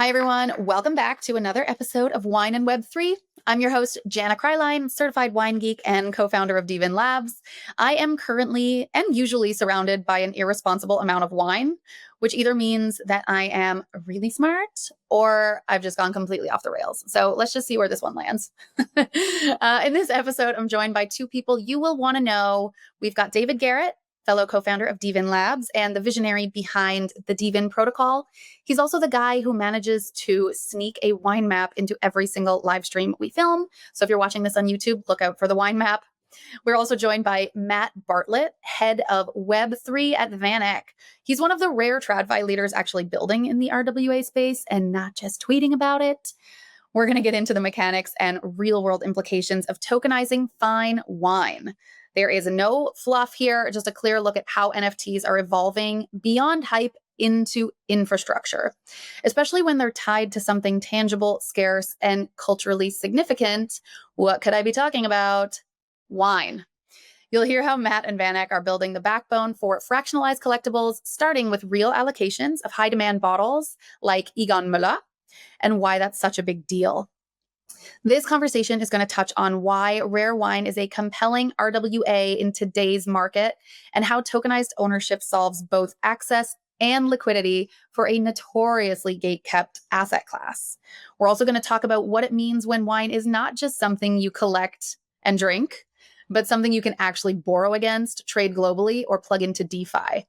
Hi, everyone. Welcome back to another episode of Wine and Web3. I'm your host, Jana Kreilein, certified wine geek and co-founder of dVIN Labs. I am currently and usually surrounded by an irresponsible amount of wine, which either means that I am really smart or I've just gone completely off the rails. So let's just see where this one lands. In this episode, I'm joined by two people you will want to know. We've got David Garrett, fellow co-founder of dVIN Labs and the visionary behind the dVIN protocol. He's also the guy who manages to sneak a wine map into every single live stream we film. So if you're watching this on YouTube, look out for the wine map. We're also joined by Matt Bartlett, head of Web3 at VanEck. He's one of the rare TradFi leaders actually building in the RWA space and not just tweeting about it. We're going to get into the mechanics and real-world implications of tokenizing fine wine. There is no fluff here, just a clear look at how NFTs are evolving beyond hype into infrastructure, especially when they're tied to something tangible, scarce, and culturally significant. What could I be talking about? Wine. You'll hear how Matt and VanEck are building the backbone for fractionalized collectibles, starting with real allocations of high-demand bottles like Egon Müller, and why that's such a big deal. This conversation is going to touch on why rare wine is a compelling RWA in today's market and how tokenized ownership solves both access and liquidity for a notoriously gatekept asset class. We're also going to talk about what it means when wine is not just something you collect and drink, but something you can actually borrow against, trade globally, or plug into DeFi.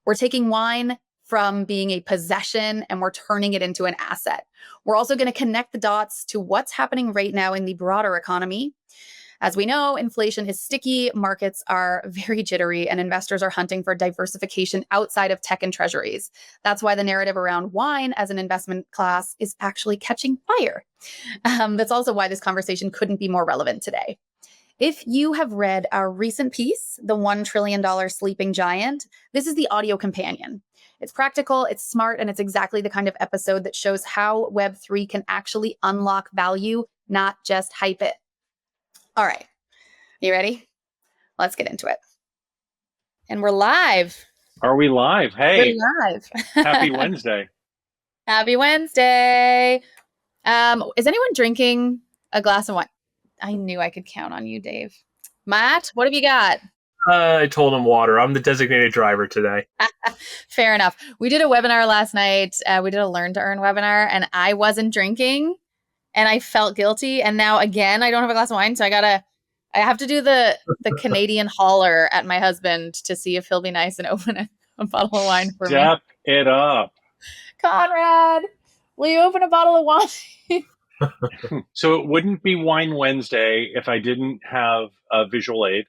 We're taking wine from being a possession and we're turning it into an asset. We're also going to connect the dots to what's happening right now in the broader economy. As we know, inflation is sticky, markets are very jittery, and investors are hunting for diversification outside of tech and treasuries. That's why the narrative around wine as an investment class is actually catching fire. That's also why this conversation couldn't be more relevant today. If you have read our recent piece, The $1 Trillion Sleeping Giant, this is the audio companion. It's practical, it's smart, and it's exactly the kind of episode that shows how Web3 can actually unlock value, not just hype it. All right, you ready? Let's get into it. And we're live. Are we live? Hey, we're live. Happy Wednesday. Happy Wednesday. Is anyone drinking a glass of wine? I knew I could count on you, Dave. Matt, what have you got? I told him water. I'm the designated driver today. Fair enough. We did a webinar last night. We did a learn to earn webinar and I wasn't drinking and I felt guilty. And now again, I don't have a glass of wine. So I have to do the Canadian holler at my husband to see if he'll be nice and open a bottle of wine for me. Step it up. Conrad, will you open a bottle of wine? So it wouldn't be Wine Wednesday if I didn't have a visual aid.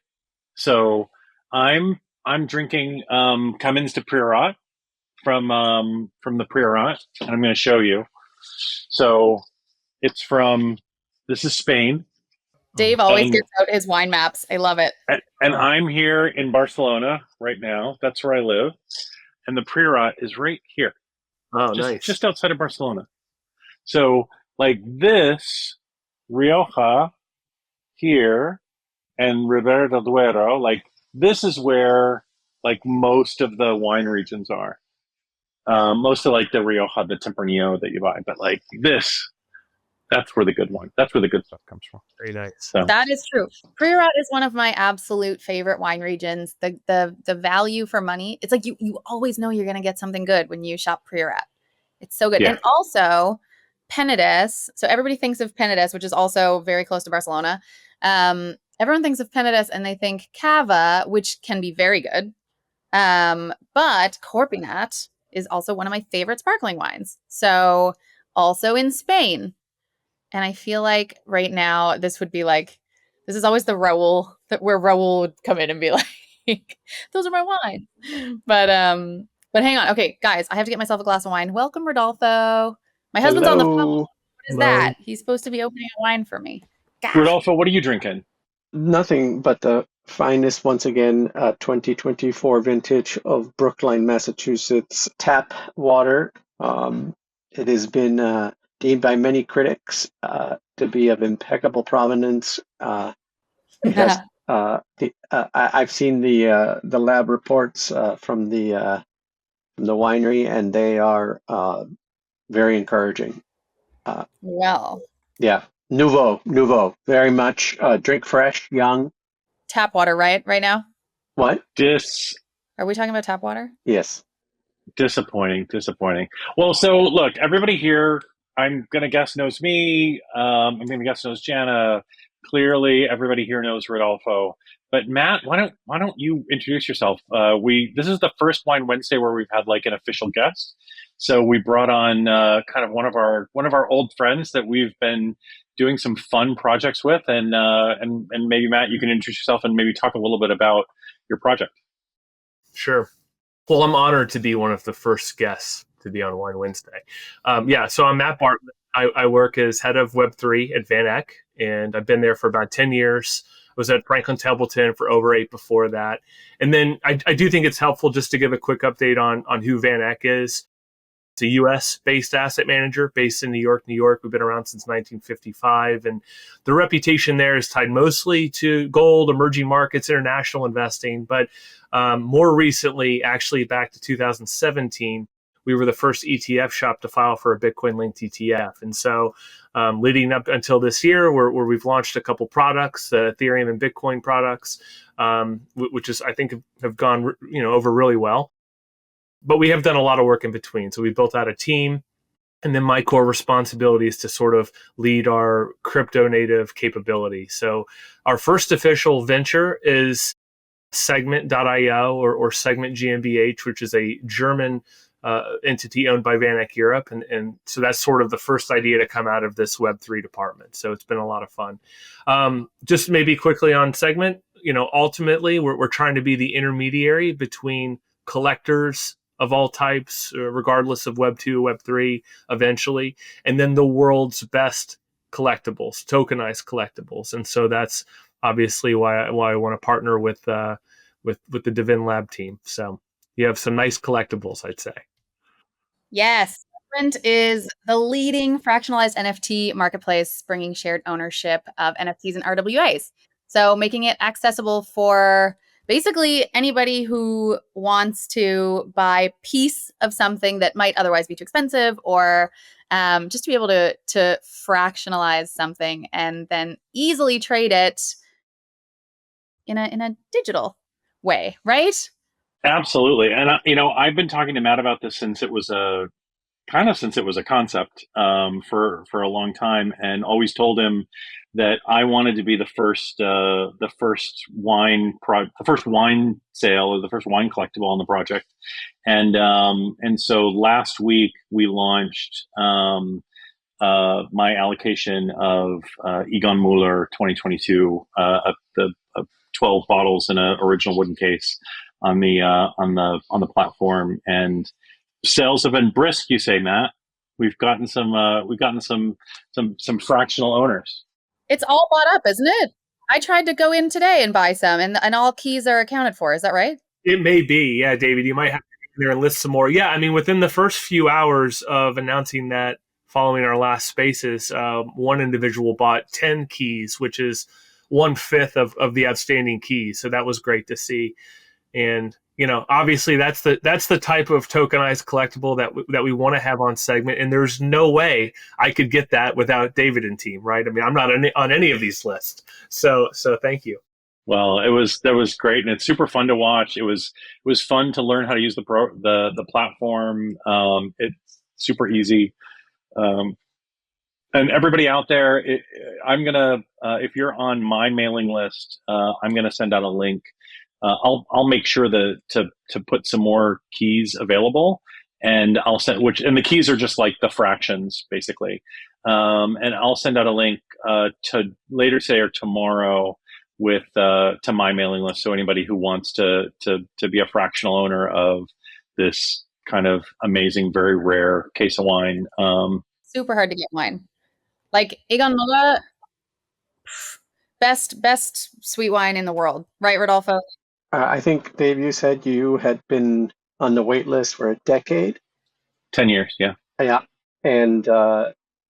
So I'm drinking Cummins de Priorat from the Priorat, and I'm going to show you. So it's this is Spain. Dave always gets out his wine maps. I love it. And I'm here in Barcelona right now. That's where I live. And the Priorat is right here. Oh, nice. Just outside of Barcelona. So like this, Rioja here, and Ribera del Duero, like this is where like most of the wine regions are. Most of like the Rioja, the Tempranillo that you buy, but like that's where the good stuff comes from. Very nice. So. That is true. Priorat is one of my absolute favorite wine regions. The value for money, it's like you always know you're going to get something good when you shop Priorat. It's so good. Yeah. And also Penedès. So everybody thinks of Penedès, which is also very close to Barcelona. Everyone thinks of Penedès and they think Cava, which can be very good. But Corpinat is also one of my favorite sparkling wines. So also in Spain. And I feel like right now this would be like, this is always the Raul, where Raul would come in and be like, those are my wines. But hang on. Okay, guys, I have to get myself a glass of wine. Welcome, Rodolfo. My husband's on the phone. What is that? He's supposed to be opening a wine for me. God. Rodolfo, what are you drinking? Nothing but the finest, once again, 2024 vintage of Brookline, Massachusetts tap water. It has been deemed by many critics to be of impeccable provenance. It has, I've seen the lab reports from the winery, and they are very encouraging. Well, Yeah, nouveau, very much drink fresh, young. tap water, right? Right now? What? Are we talking about tap water? Yes. Disappointing. Well, so look, everybody here, I'm gonna guess knows me. I'm gonna guess knows Jana. Clearly, everybody here knows Rodolfo. But Matt, why don't you introduce yourself? This is the first Wine Wednesday where we've had like an official guest. So we brought on kind of one of our old friends that we've been doing some fun projects with, and maybe Matt, you can introduce yourself and maybe talk a little bit about your project. Sure. Well, I'm honored to be one of the first guests to be on Wine Wednesday. So I'm Matt Bartlett. I work as head of Web3 at VanEck, and I've been there for about 10 years. I was at Franklin Templeton for over 8 before that. And then I do think it's helpful just to give a quick update on who VanEck is. It's a US-based asset manager based in New York, New York. We've been around since 1955. And the reputation there is tied mostly to gold, emerging markets, international investing. But more recently, actually back to 2017, we were the first ETF shop to file for a Bitcoin-linked ETF. And so leading up until this year, where we've launched a couple products, the Ethereum and Bitcoin products, which is, I think, have gone over really well. But we have done a lot of work in between. So we built out a team. And then my core responsibility is to sort of lead our crypto native capability. So our first official venture is Segment.io or Segment GmbH, which is a German entity owned by VanEck Europe. And so that's sort of the first idea to come out of this Web3 department. So it's been a lot of fun. Just maybe quickly on Segment, ultimately, we're trying to be the intermediary between collectors of all types, regardless of Web 2, Web 3, eventually, and then the world's best collectibles, tokenized collectibles. And so that's obviously why I want to partner with the dVIN Lab team. So you have some nice collectibles, I'd say. Yes. Sprint is the leading fractionalized NFT marketplace, bringing shared ownership of NFTs and RWAs. So making it accessible for basically anybody who wants to buy a piece of something that might otherwise be too expensive, or just to be able to fractionalize something and then easily trade it in a digital way, right? Absolutely. And I've been talking to Matt about this since it was a concept for a long time, and always told him that I wanted to be the first wine sale, or the first wine collectible on the project. And so last week we launched my allocation of Egon Müller 2022, the 12 bottles in an original wooden case on the platform. And sales have been brisk, you say, Matt. We've gotten some fractional owners. It's all bought up, isn't it? I tried to go in today and buy some, and all keys are accounted for. Is that right? It may be. Yeah, David, you might have to go in there and list some more. Yeah, I mean, within the first few hours of announcing that, following our last spaces, one individual bought 10 keys, which is 1/5 of the outstanding keys. So that was great to see. And obviously that's the type of tokenized collectible that we want to have on Segment. And there's no way I could get that without David and team, right? I mean, I'm not on any of these lists. So thank you. Well, that was great, and it's super fun to watch. It was fun to learn how to use the platform. It's super easy. And everybody out there, I'm gonna if you're on my mailing list, I'm gonna send out a link. I'll make sure to put some more keys available, and I'll send and the keys are just like the fractions basically. And I'll send out a link to later today or tomorrow with to my mailing list. So anybody who wants to be a fractional owner of this kind of amazing, very rare case of wine. Super hard to get wine. Like Egon Müller, best sweet wine in the world, right, Rodolfo? I think, Dave, you said you had been on the wait list for a decade. 10 years, yeah. Yeah. And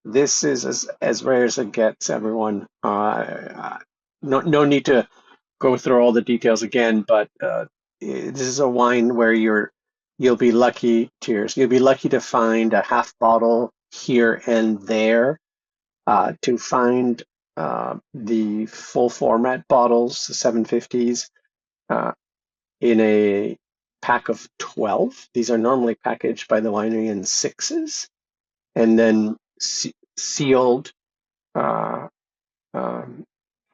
this is as rare as it gets, everyone. No need to go through all the details again, but this is a wine where you're you'll be lucky. Cheers. You'll be lucky to find a half bottle here and there. To find the full format bottles, the 750s, in a pack of 12. These are normally packaged by the winery in sixes, and then sealed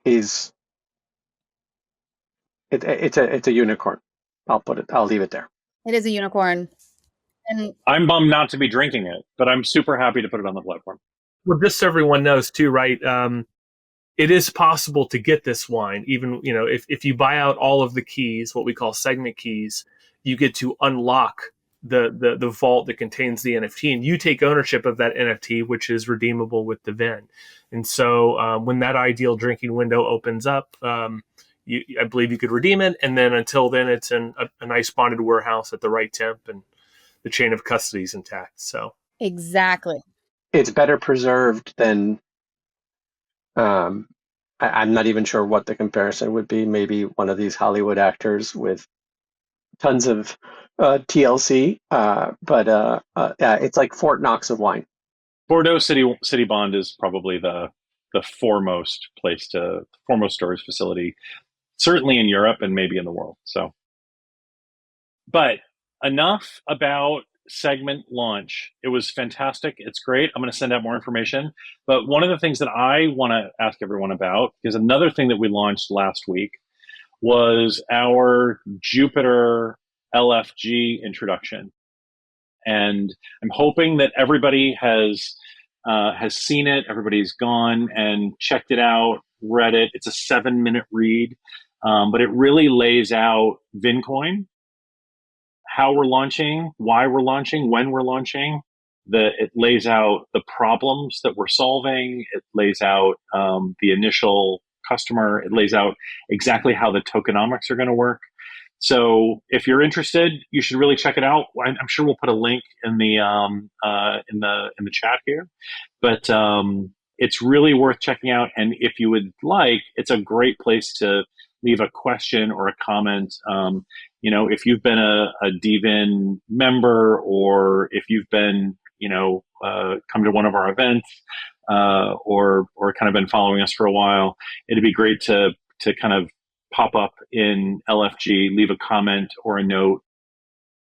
is it's a unicorn. I'll leave it there. It is a unicorn. And I'm bummed not to be drinking it, but I'm super happy to put it on the platform. Well, just so everyone knows too, right? It is possible to get this wine, even, you know, if you buy out all of the keys, what we call segment keys, you get to unlock the vault that contains the NFT, and you take ownership of that NFT, which is redeemable with the VIN. And so when that ideal drinking window opens up, I believe you could redeem it. And then until then, it's in a nice bonded warehouse at the right temp, and the chain of custody is intact. So exactly. It's better preserved than I'm not even sure what the comparison would be. Maybe one of these Hollywood actors with tons of TLC, but yeah, it's like Fort Knox of wine. Bordeaux City Bond is probably the foremost storage facility, certainly in Europe and maybe in the world. So, but enough about segment launch. It was fantastic. It's great. I'm going to send out more information. But one of the things that I want to ask everyone about is another thing that we launched last week was our Jupiter LFG introduction. And I'm hoping that everybody has seen it. Everybody's gone and checked it out, read it. It's a 7-minute read, but it really lays out VIN Coin, how we're launching, why we're launching, when we're launching. It lays out the problems that we're solving. It lays out the initial customer. It lays out exactly how the tokenomics are going to work. So if you're interested, you should really check it out. I'm sure we'll put a link in the chat here, but it's really worth checking out. And if you would like, it's a great place to leave a question or a comment. You know, if you've been a dVIN member, or if you've been, come to one of our events, or kind of been following us for a while, it'd be great to kind of pop up in LFG, leave a comment or a note,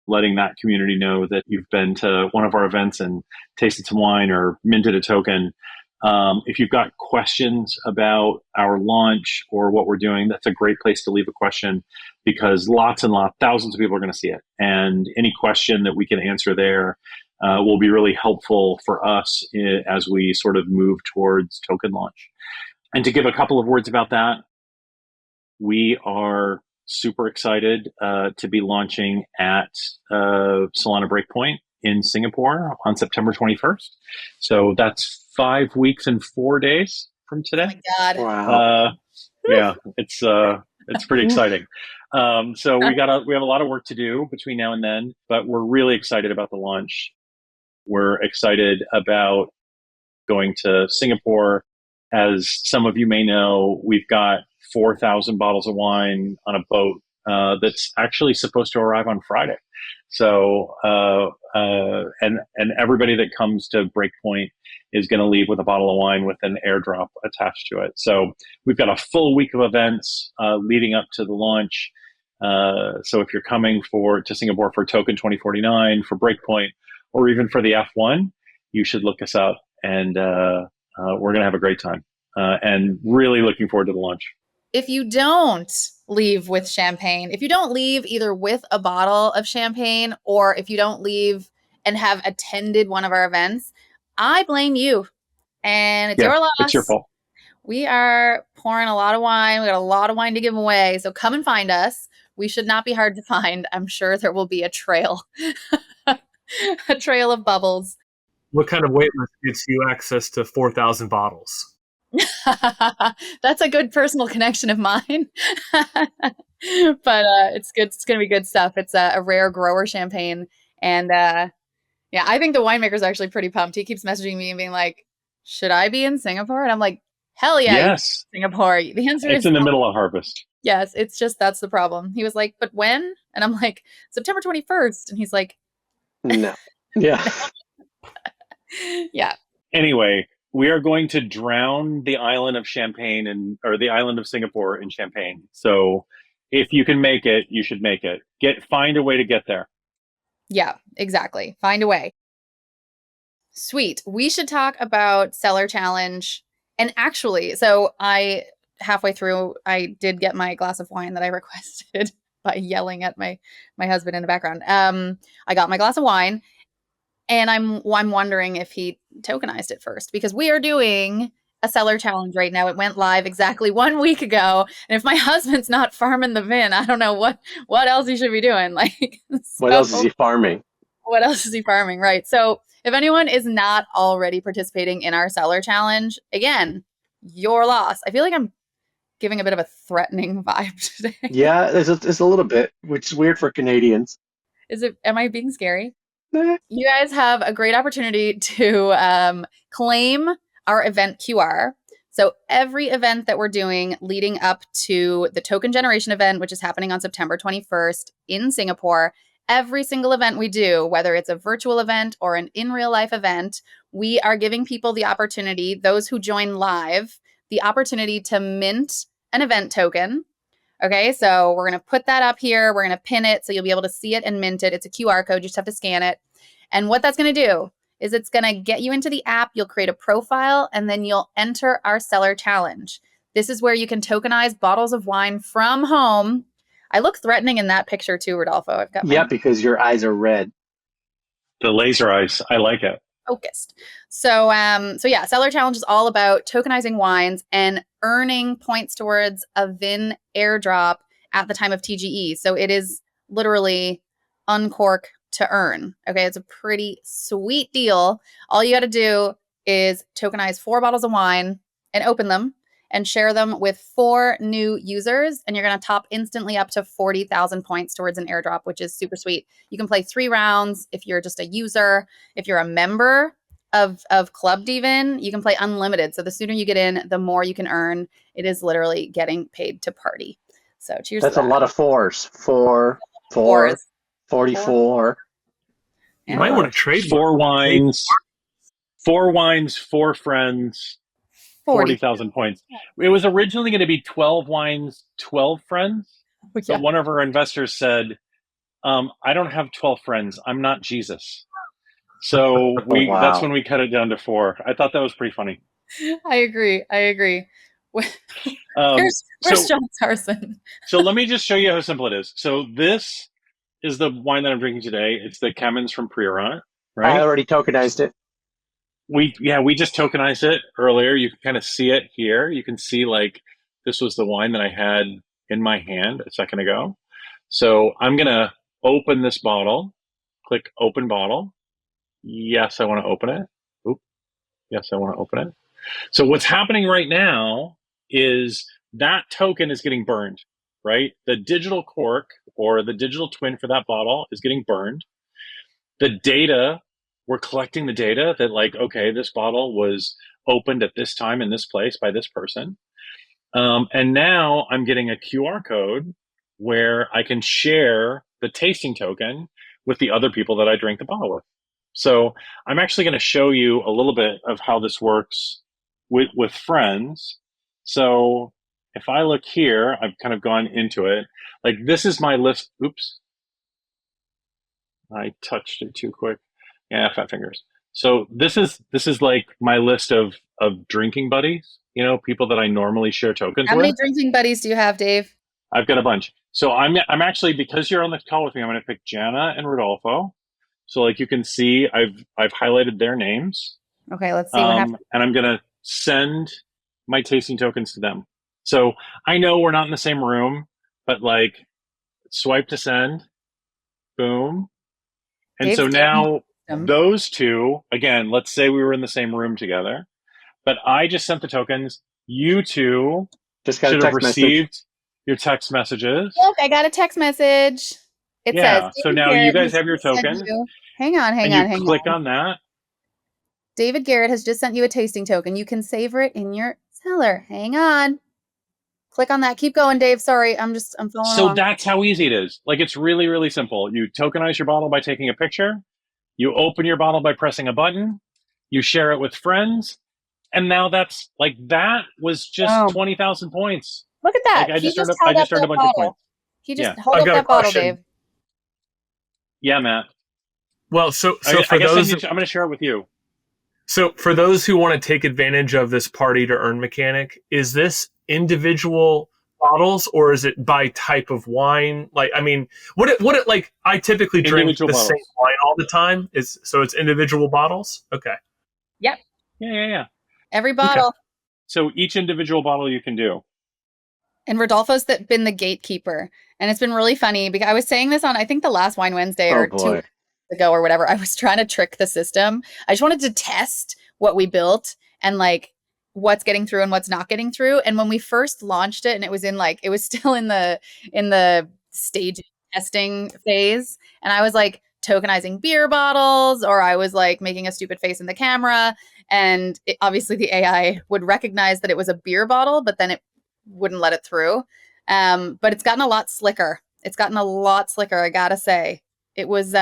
letting that community know that you've been to one of our events and tasted some wine or minted a token. If you've got questions about our launch or what we're doing, that's a great place to leave a question, because lots and lots, thousands of people are going to see it. And any question that we can answer there will be really helpful for us as we sort of move towards token launch. And to give a couple of words about that, we are super excited to be launching at Solana Breakpoint in Singapore on September 21st. So that's 5 weeks and 4 days from today. Oh my God. Wow. Yeah, it's pretty exciting. So we have a lot of work to do between now and then, but we're really excited about the launch. We're excited about going to Singapore. As some of you may know, we've got 4,000 bottles of wine on a boat that's actually supposed to arrive on Friday. So, and everybody that comes to Breakpoint is going to leave with a bottle of wine with an airdrop attached to it. So we've got a full week of events leading up to the launch. So if you're coming to Singapore for Token 2049, for Breakpoint, or even for the F1, you should look us up, and we're going to have a great time. And really looking forward to the launch. If you don't leave with champagne, if you don't leave either with a bottle of champagne, or if you don't leave and have attended one of our events, I blame you. And it's your loss. It's your fault. We are pouring a lot of wine. We got a lot of wine to give away. So come and find us. We should not be hard to find. I'm sure there will be a trail, a trail of bubbles. what kind of waitlist gets you access to 4,000 bottles? That's a good personal connection of mine. But it's good. It's going to be good stuff. It's a rare grower champagne. And yeah, I think the winemaker's actually pretty pumped. He keeps messaging me and being like, should I be in Singapore? And I'm like, hell yeah, you Yes. Singapore. The answer It's is in the no. middle of harvest. Yes, it's just that's the problem. He was like, but when? And I'm like, September 21st. And he's like, No. Yeah. yeah. Anyway, we are going to drown the island of Champagne or the island of Singapore in champagne. So if you can make it, you should make it. Find a way to get there. Yeah, exactly. Find a way. Sweet. We should talk about Cellar Challenge. And actually, so halfway through, I did get my glass of wine that I requested by yelling at my husband in the background. I got my glass of wine, and I'm wondering if he tokenized it first, because we are doing a Cellar Challenge right now. It went live exactly 1 week ago, and if my husband's not farming the VIN, I don't know what else he should be doing. Like, What else is he farming? What else is he farming? Right. So if anyone is not already participating in our Cellar Challenge, again, your loss. I feel like I'm giving a bit of a threatening vibe today. Yeah, it's a little bit, which is weird for Canadians. Am I being scary? Nah. You guys have a great opportunity to claim our event QR. So every event that we're doing leading up to the token generation event, which is happening on September 21st in Singapore, every single event we do, whether it's a virtual event or an in real life event, we are giving people the opportunity, those who join live, the opportunity to mint an event token. Okay, so we're going to put that up here. We're going to pin it so you'll be able to see it and mint it. It's a QR code. You just have to scan it. And what that's going to do is it's going to get you into the app. You'll create a profile, and then you'll enter our Cellar Challenge. This is where you can tokenize bottles of wine from home. I look threatening in that picture too, Rodolfo. I've got Yeah, because your eyes are red. The laser eyes. I like it. Focused. So yeah, Cellar Challenge is all about tokenizing wines and earning points towards a VIN airdrop at the time of TGE. So it is literally uncork to earn. Okay, it's a pretty sweet deal. All you got to do is tokenize 4 bottles of wine and open them and share them with 4 new users, and you're going to top instantly up to 40,000 points towards an airdrop, which is super sweet. You can play 3 rounds if you're just a user. If you're a member of Club dVIN, you can play unlimited. So the sooner you get in, the more you can earn. It is literally getting paid to party. So cheers. That's to that. a lot of 4s. 4, 44. You might want to trade 4 wines, 4 wines, 4 friends, 40,000 points. It was originally going to be 12 wines, 12 friends. But one of our investors said, I don't have 12 friends. I'm not Jesus. So that's when we cut it down to 4. I thought that was pretty funny. I agree. Where's John Sarson? So let me just show you how simple it is. So this is the wine that I'm drinking today. It's the Kemmins from Priorat, right? I already tokenized it. We just tokenized it earlier. You can kind of see it here. You can see like this was the wine that I had in my hand a second ago. So I'm going to open this bottle, click open bottle. Yes, I want to open it. Oop. Yes, I want to open it. So what's happening right now is that token is getting burned, right? The digital cork or the digital twin for that bottle is getting burned. The data, we're collecting the data that like, okay, this bottle was opened at this time in this place by this person. And now I'm getting a QR code where I can share the tasting token with the other people that I drank the bottle with. So I'm actually going to show you a little bit of how this works with friends. So if I look here, I've kind of gone into it. Like this is my list. Oops. I touched it too quick. Yeah, fat fingers. So this is like my list of drinking buddies, you know, people that I normally share tokens with. How many drinking buddies do you have, Dave? I've got a bunch. So I'm actually, because you're on the call with me, I'm going to pick Jana and Rodolfo. So like you can see, I've highlighted their names. Okay, let's see what happens. And I'm going to send my tasting tokens to them. So I know we're not in the same room, but like swipe to send, boom. And Dave's so now those two, again, let's say we were in the same room together, but I just sent the tokens. You two just got should have received your text messages. Look, I got a text message. It says, so now you guys have your token. Hang on. Click on that. David Garrett has just sent you a tasting token. You can savor it in your Cellar. Hang on. Click on that. Keep going, Dave. Sorry, I'm following So along. that's how easy it is. Like, it's really, really simple. You tokenize your bottle by taking a picture. You open your bottle by pressing a button. You share it with friends. And now that was just 20,000 points. Look at that. Like, He just held up that a bunch of bottle. points. He just Yeah. held I've up got a that bottle, question. Dave. Yeah, Matt. Well, so I for guess those, I'm going to share it with you. so for those who want to take advantage of this party to earn mechanic, is this individual bottles or is it by type of wine? Like, I mean, what it like? I typically drink Individual the bottles. same wine all the time. So it's individual bottles. Okay. Yep. Yeah. Every bottle. Okay. So each individual bottle you can do. And Rodolfo's been the gatekeeper. And it's been really funny because I was saying this on, I think, the last Wine Wednesday or 2 weeks ago or whatever. I was trying to trick the system. I just wanted to test what we built and like what's getting through and what's not getting through. And when we first launched it and it was still in the stage testing phase. And I was like tokenizing beer bottles, or I was like making a stupid face in the camera. And obviously the AI would recognize that it was a beer bottle, but then it wouldn't let it through. But it's gotten a lot slicker. I gotta say. It was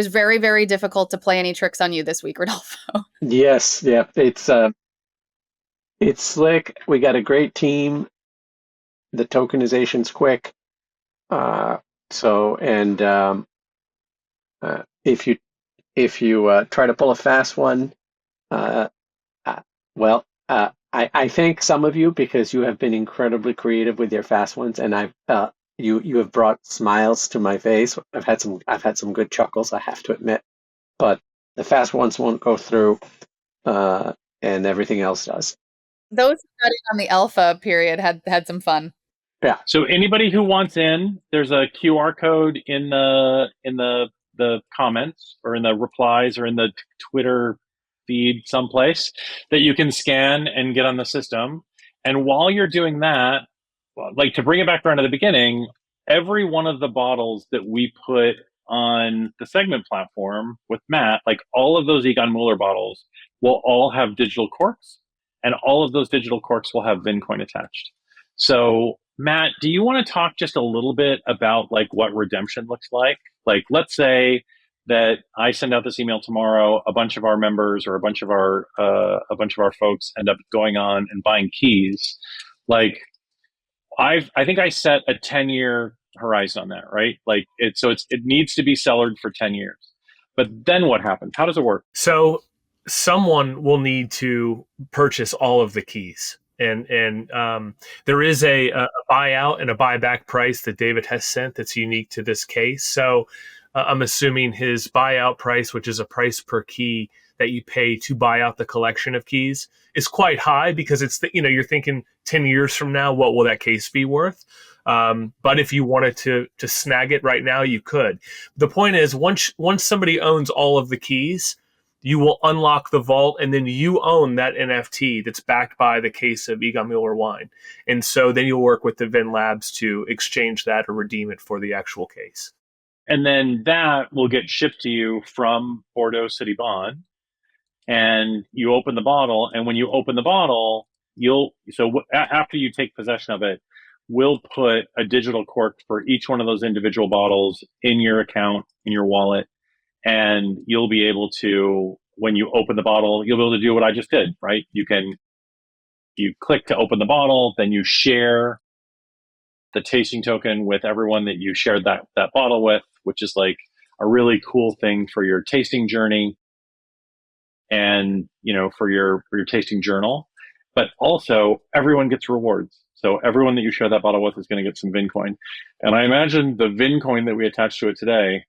very, very difficult to play any tricks on you this week, Rodolfo. Yes, yeah, it's slick. We got a great team. The tokenization's quick. If you try to pull a fast one, uh, I thank some of you because you have been incredibly creative with your fast ones, and you have brought smiles to my face. I've had some good chuckles, I have to admit, but the fast ones won't go through, and everything else does. Those who got in on the alpha period had some fun. Yeah. So anybody who wants in, there's a QR code in the comments or in the replies or in the Twitter feed someplace that you can scan and get on the system. And while you're doing that, like, to bring it back around to the beginning, every one of the bottles that we put on the segment platform with Matt, like all of those Egon Müller bottles will all have digital corks, and all of those digital corks will have VIN Coin attached. So Matt, do you want to talk just a little bit about like what redemption looks like? Like, let's say that I send out this email tomorrow, a bunch of our members or a bunch of our folks end up going on and buying keys. Like, I think I set a 10-year horizon on that, right? Like, it needs to be cellared for 10 years. But then what happens? How does it work? So someone will need to purchase all of the keys. And there is a buyout and a buyback price that David has sent that's unique to this case. So I'm assuming his buyout price, which is a price per key that you pay to buy out the collection of keys, is quite high because it's you're thinking 10 years from now, what will that case be worth? But if you wanted to snag it right now, you could. The point is, once somebody owns all of the keys, you will unlock the vault, and then you own that NFT that's backed by the case of Egon Müller wine. And so then you'll work with the VIN Labs to exchange that or redeem it for the actual case. And then that will get shipped to you from Bordeaux City Bond. And you open the bottle, and when you open the bottle, after you take possession of it, we'll put a digital cork for each one of those individual bottles in your account, in your wallet. And you'll be able to, when you open the bottle, you'll be able to do what I just did, right? You click to open the bottle, then you share the tasting token with everyone that you shared that bottle with, which is like a really cool thing for your tasting journey and, for your tasting journal. But also everyone gets rewards. So everyone that you share that bottle with is going to get some VIN Coin. And I imagine the VIN Coin that we attach to it today,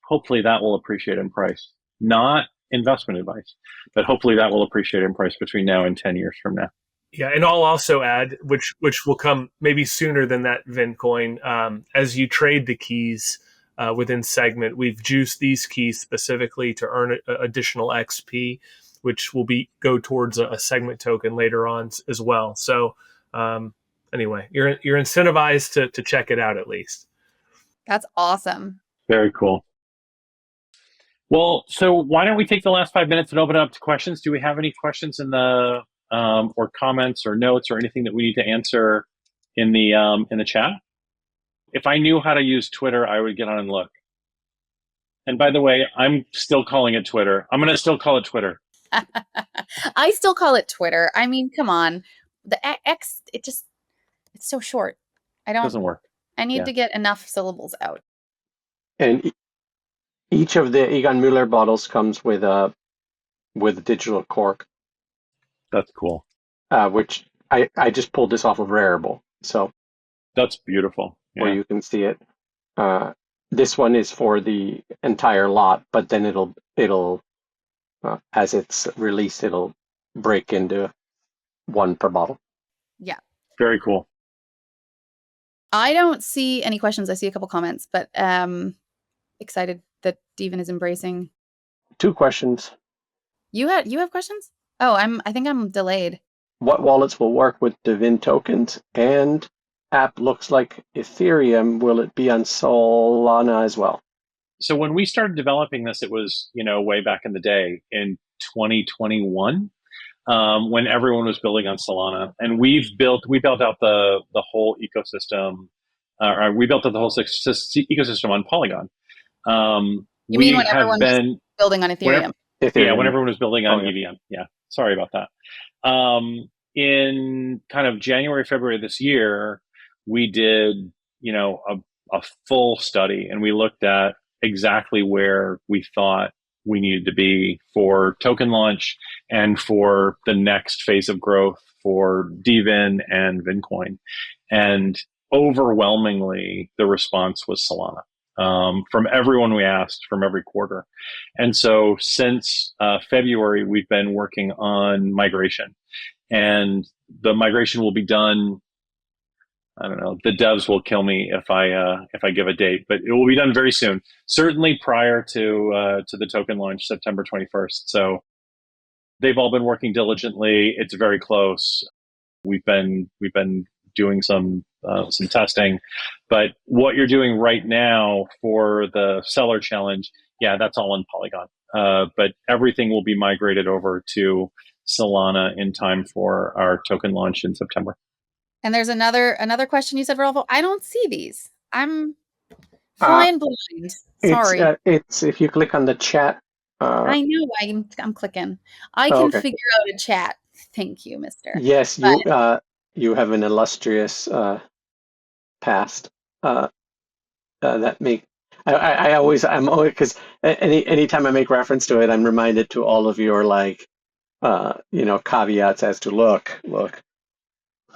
hopefully that will appreciate in price. Not investment advice, but hopefully that will appreciate in price between now and 10 years from now. Yeah, and I'll also add, which will come maybe sooner than that VIN Coin, as you trade the keys within segment, we've juiced these keys specifically to earn additional XP, which will go towards a segment token later on as well. So anyway, you're incentivized to check it out at least. That's awesome. Very cool. Well, so why don't we take the last 5 minutes and open it up to questions? Do we have any questions in the or comments or notes or anything that we need to answer in the chat? If I knew how to use Twitter, I would get on and look. And by the way, I'm still calling it Twitter. I'm going to still call it Twitter. I still call it Twitter. I mean, come on. The X, it's so short. Doesn't work. I need to get enough syllables out. And each of the Egon Müller bottles comes with a digital cork. That's cool. Which I just pulled this off of Rarible, so that's beautiful. Where you can see it. This one is for the entire lot, but then it'll as it's released, it'll break into one per bottle. Yeah. Very cool. I don't see any questions. I see a couple comments, but excited that dVIN is embracing. 2 questions. You have questions? Oh, I think I'm delayed. What wallets will work with dVIN tokens? And app looks like Ethereum. Will it be on Solana as well? So when we started developing this, it was, way back in the day in 2021, when everyone was building on Solana, and we built out the whole ecosystem. We built out the whole ecosystem on Polygon. You mean when everyone was building on Ethereum? When everyone was building on EVM. Yeah, sorry about that. In kind of January, February this year, we did, a full study, and we looked at exactly where we thought we needed to be for token launch and for the next phase of growth for dVIN and VIN Coin. And overwhelmingly, the response was Solana. From everyone we asked, from every quarter. And so since February, we've been working on migration. And the migration will be done, I don't know, the devs will kill me if I give a date, but it will be done very soon. Certainly prior to the token launch, September 21st. So they've all been working diligently. It's very close. We've been doing some testing, but what you're doing right now for the Cellar challenge, that's all in Polygon. But everything will be migrated over to Solana in time for our token launch in September. And there's another question you said, Rolfo. I don't see these. I'm flying blind. Sorry. It's if you click on the chat. I know. I'm clicking. I can figure out a chat. Thank you, Mister. Yes, you have an illustrious past. That make I'm always because anytime I make reference to it, I'm reminded to all of your caveats as to look.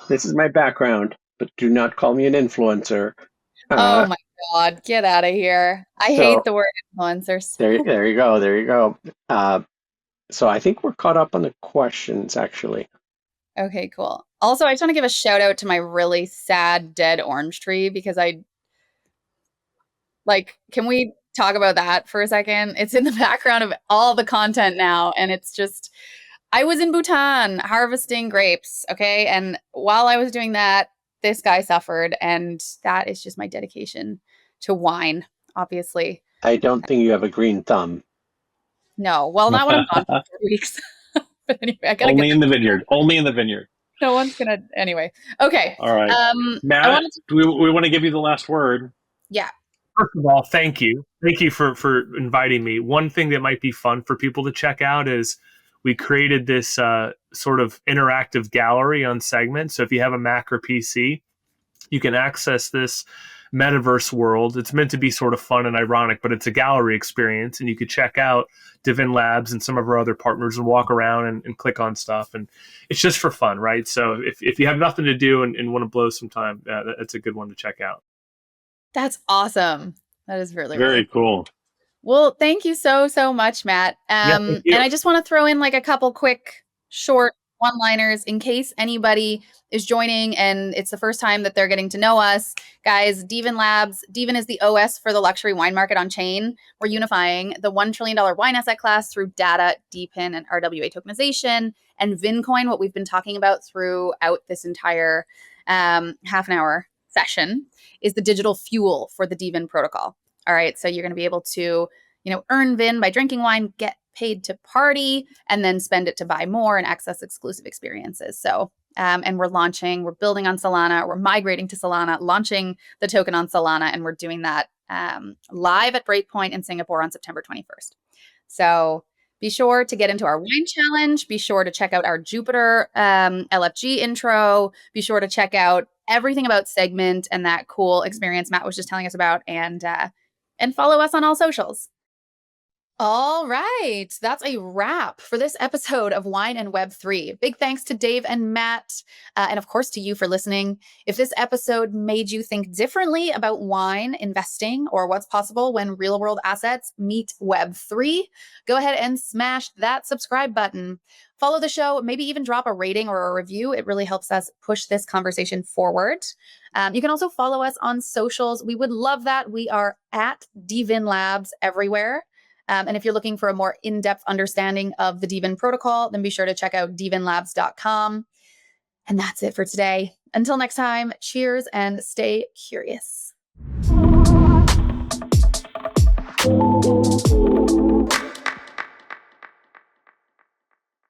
This is my background, but do not call me an influencer. Oh my God, get out of here. I hate the word influencers. There you go. So I think we're caught up on the questions, actually. Okay, cool. Also, I just want to give a shout out to my really sad dead orange tree because can we talk about that for a second? It's in the background of all the content now, and it's just... I was in Bhutan harvesting grapes, okay? And while I was doing that, this guy suffered, and that is just my dedication to wine, obviously. I don't think you have a green thumb. No, well, not when I'm gone for 4 weeks. But anyway, I gotta Only in the vineyard. Only in the vineyard. No one's gonna... Anyway, okay. All right. Matt, we want to give you the last word. Yeah. First of all, thank you. Thank you for inviting me. One thing that might be fun for people to check out is we created this sort of interactive gallery on Segment. So if you have a Mac or PC, you can access this metaverse world. It's meant to be sort of fun and ironic, but it's a gallery experience. And you could check out dVIN Labs and some of our other partners and walk around and click on stuff. And it's just for fun, right? So if you have nothing to do and want to blow some time, that's a good one to check out. That's awesome. That is really, very really cool. Well, thank you so much, Matt. And I just want to throw in a couple quick, short one-liners in case anybody is joining and it's the first time that they're getting to know us. Guys, dVIN Labs, dVIN is the OS for the luxury wine market on chain. We're unifying the $1 trillion wine asset class through data, DPIN, and RWA tokenization, and VIN Coin, what we've been talking about throughout this entire half an hour session, is the digital fuel for the dVIN protocol. All right, so you're going to be able to, earn VIN by drinking wine, get paid to party and then spend it to buy more and access exclusive experiences. So, and we're building on Solana, we're migrating to Solana, launching the token on Solana, and we're doing that live at Breakpoint in Singapore on September 21st. So be sure to get into our wine challenge. Be sure to check out our Jupiter LFG intro. Be sure to check out everything about Segment and that cool experience Matt was just telling us about, and follow us on all socials. All right, that's a wrap for this episode of Wine and Web3. Big thanks to Dave and Matt, and of course to you for listening. If this episode made you think differently about wine investing or what's possible when real-world assets meet Web3, go ahead and smash that subscribe button. Follow the show, maybe even drop a rating or a review. It really helps us push this conversation forward. You can also follow us on socials. We would love that. We are at dVIN Labs everywhere. And if you're looking for a more in-depth understanding of the dVIN protocol, then be sure to check out dvinlabs.com. And that's it for today. Until next time, cheers and stay curious.